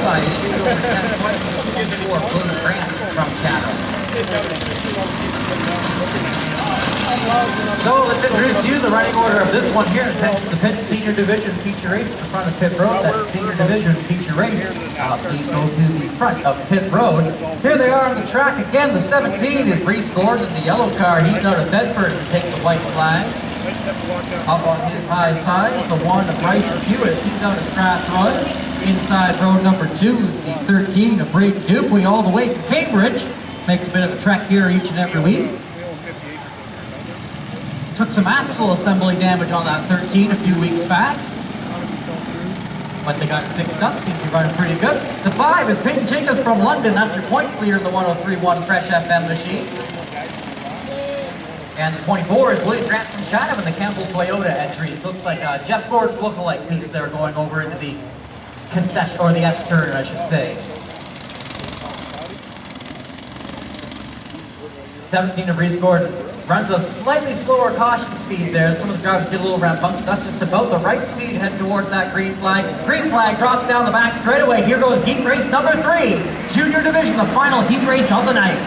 by issues over 10 points to 24 William Grant from Chatham. So let's introduce you the running order of this one here. The Pitt Senior Division feature race at the front of Pitt Road. That's Senior Division feature race. Please go to the front of Pitt Road. Here they are on the track again. The 17 is Reese Gordon, the yellow car. He's out of Bedford to take the white flag. Up on his high side is the one of Bryson Hewitt. He's out of Strathroy. Inside road number 2 is the 13 of Braden Dupuy all the way from Cambridge. Makes a bit of a trek here each and every week. Took some axle assembly damage on that 13 a few weeks back. But they got it fixed up, seems to be running pretty good. The 5 is Peyton Jacobs from London. That's your points leader in the 103.1 Fresh FM machine. And the 24 is William Grant from Chatham in the Campbell Toyota entry. It looks like a Jeff Gordon lookalike piece there going over into the concession, or the S-turn, I should say. 17 of Reese Gordon runs a slightly slower caution speed there. Some of the drivers get a little rambunctious. That's just about the right speed heading towards that green flag. Green flag drops down the back straightaway. Here goes heat race number 3. Junior Division, the final heat race of the night.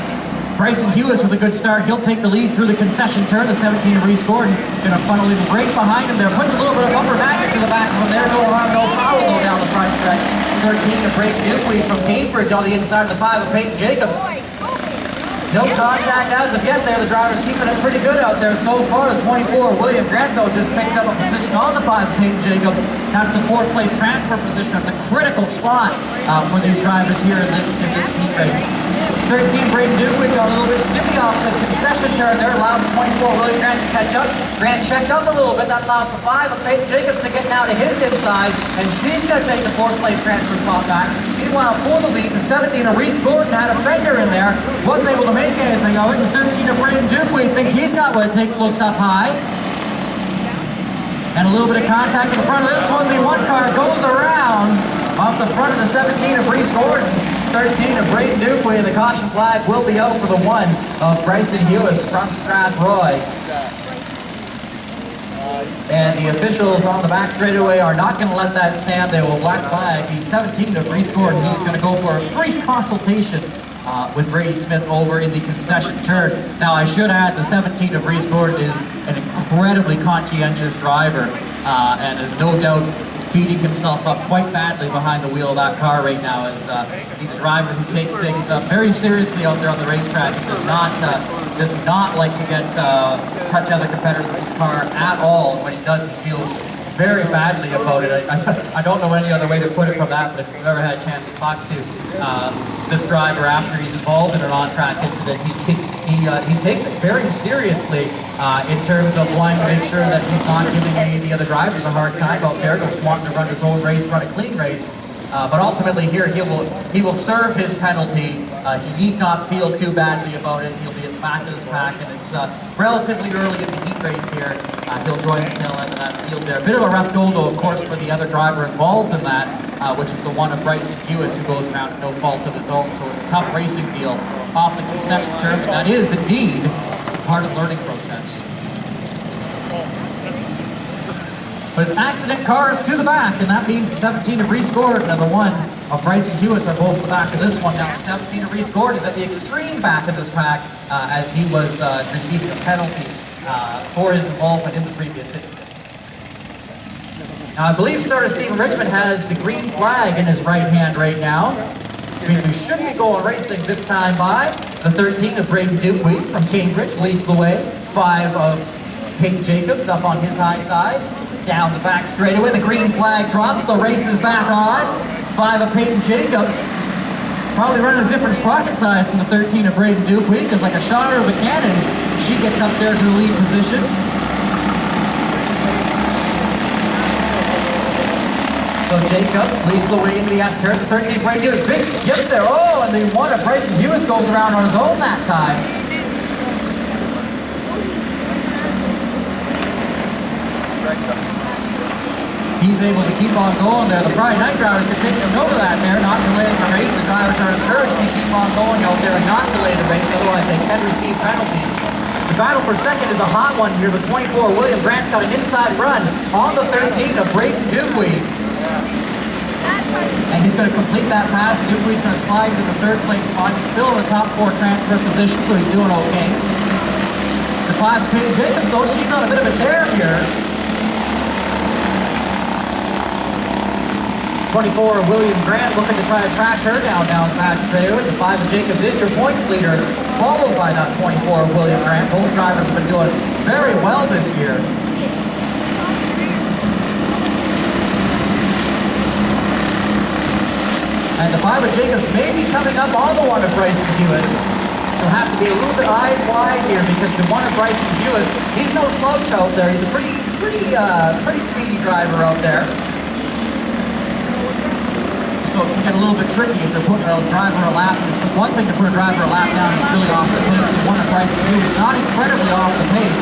Bryson Hewis with a good start. He'll take the lead through the concession turn. The 17 of Reese Gordon going to funnel even break behind him there. Puts a little bit of bumper magic to the back from there. No harm, no foul though down the front stretch. 13 of Braden Dupuy from Cambridge on the inside of the 5 of Peyton Jacobs. No contact as of yet there. The driver's keeping it pretty good out there so far. The 24, William Grant, though, just picked up a position on the 5 of Peyton Jacobs. That's the 4th place transfer position. That's a critical spot for these drivers here in this heat race. 13, Braden Dupuy got a little bit skippy off the concession turn there. Allowed the 24, William Grant to catch up. Grant checked up a little bit. That allowed the 5 of Peyton Jacobs to get now to his inside. And she's going to take the 4th place transfer spot back. Meanwhile, for the lead, the 17 of Reese Gordon had a fender in there. Wasn't able to make anything of it. The 13 of Braden Dupuy thinks he's got what it takes, looks up high. And a little bit of contact in the front of this one. The 1 car goes around off the front of the 17 of Reese Gordon. 13 of Braden Dupuy, and the caution flag will be out for the 1 of Bryson Hewis from Strathroy. And the officials on the back straightaway are not going to let that stand. They will black flag the 17 of Reese Gordon. He's going to go for a brief consultation with Brady Smith over in the concession turn. Now, I should add, the 17 of Reese Gordon is an incredibly conscientious driver and is no doubt beating himself up quite badly behind the wheel of that car right now. As he's a driver who takes things very seriously out there on the racetrack. He does not like to get touch other competitors with his car at all. When he does, he feels very badly about it. I don't know any other way to put it from that, but if you've ever had a chance to talk to this driver after he's involved in an on-track incident, he takes it very seriously in terms of wanting to make sure that he's not giving any of the other drivers a hard time out there, just wanting to run his own race, run a clean race. But ultimately here, he will serve his penalty. He need not feel too badly about it. He'll be at the back of his pack, and it's relatively early in the heat race here. He'll join the tail end of that field there. A bit of a rough go, though, of course, for the other driver involved in that, which is the 1 of Bryson Hewis, who goes around at no fault of his own. So it's a tough racing deal off the concession turn, and that is indeed part of the learning process. But it's accident cars to the back, and that means the 17 of Reese Gordon and the 1 of Bryson Hewis are both at the back of this one. Now, the 17 of Reese Gordon is at the extreme back of this pack as he was receiving a penalty for his involvement in the previous incident. Now, I believe starter Stephen Richmond has the green flag in his right hand right now. We should be going racing this time by. The 13 of Braden Dupuy from Cambridge leads the way. 5 of Peyton Jacobs up on his high side. Down the back straightaway, the green flag drops, the race is back on. 5 of Peyton Jacobs, probably running a different sprocket size from the 13 of Braden Dupuy, because like a shot out of a cannon, she gets up there to the lead position. So Jacobs leads the way into the S-turn. The 13 of Braden Dupuy, big skip there. Oh, and the 1 of Bryson Hewis goes around on his own that time. He's able to keep on going there. The Friday night drivers can take some note of that there, not delaying the race. The drivers are encouraged to keep on going out there and not delay the race, otherwise they can receive penalties. The battle for second is a hot one here. The 24, William Grant's got an inside run on the 13 of Braden Dupuy. And he's going to complete that pass. Dupuis going to slide to the third place spot. He's still in the top 4 transfer position, so he's doing okay. The 5, Paige Jacobs, though, she's on a bit of a tear here. 24, William Grant looking to try to track her down the back straightaway. The 5 of Jacobs is your points leader, followed by that 24 of William Grant. Both drivers have been doing very well this year. And the 5 of Jacobs may be coming up on the 1 of Bryson Hewitt. He'll have to be a little bit eyes wide here because the 1 of Bryson Hewitt, he's no slouch out there. He's a pretty speedy driver out there. So it can get a little bit tricky if they're putting a driver a lap. It's one thing to put a driver a lap down and really off the pace. The 1 of Bryson Hewitt is not incredibly off the pace.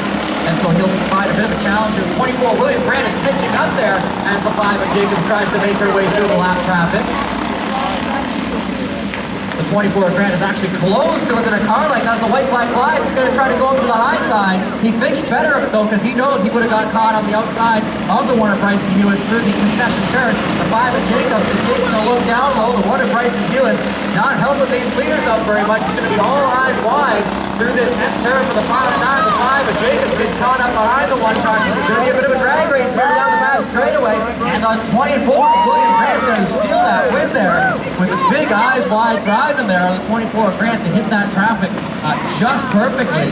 And so he'll provide a bit of a challenge. 24, William Grant is pitching up there as the 5 of Jacobs tries to make her way through the lap traffic. The 24 of Grant is actually close to within a car length. As the white flag flies, he's going to try to go up to the high side. He thinks better of it though, because he knows he would have got caught on the outside of the 1 of Bryson Hewitt through the concession turn. The 5 of Jacobs is taking a look down low. The 1 of Bryson Hewitt not helping these leaders out very much. It's going to be all eyes wide through this turn for the final time. The 5 of Jacobs gets caught up behind the 1 car. It's going to be a bit of a drag race here down the back straightaway. And on 24, William Grant's going to steal that win there with a big eyes wide drive in there on the 24 of Grant to hit that traffic just perfectly.